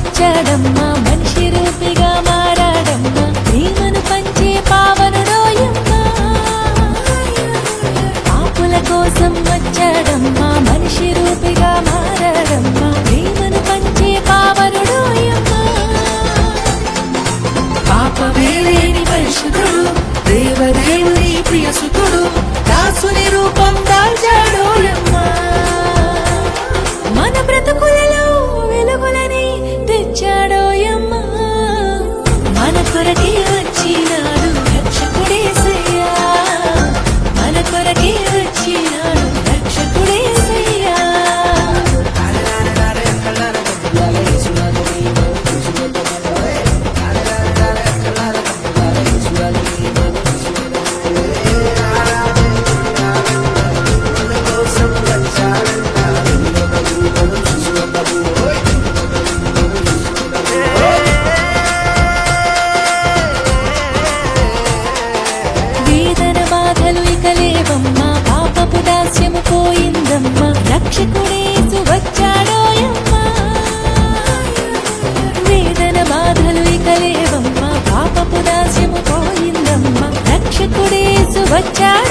వచ్చాడమ్మా మనిషి రూపిగా మారాడమ్మా ప్రేమను పంచే పావనుడోయమ్మా పాపుల కోసం వచ్చాడమ్మా మనిషి రూపిగా మారాడమ్మా ప్రేమను పంచే పావనుడోయమ్మా పాపమే లేని పరిశుద్ధుడు దేవదేవుని ప్రియసుతుడు దాసుని రూపం దాల్చాడోయమ్మా మన బ్రతుకులలో వెలుగులని తెచ్చాడోయమ్మా మన కొరకే వచ్చినాడు రక్షకుడేసయ్యా మన కొరకే వచ్చినాడు రక్షకుడేసయ్యా వేదన బాధలు ఇక లేవమ్మా పాపపు దాస్యము పోయిందమ్మా రక్షకుడేసు వచ్చాడోయమ్మా వేదన బాధలు ఇక లేవమ్మా పాపపు దాస్యము పోయిందమ్మా రక్షకుడేసు వచ్చాడు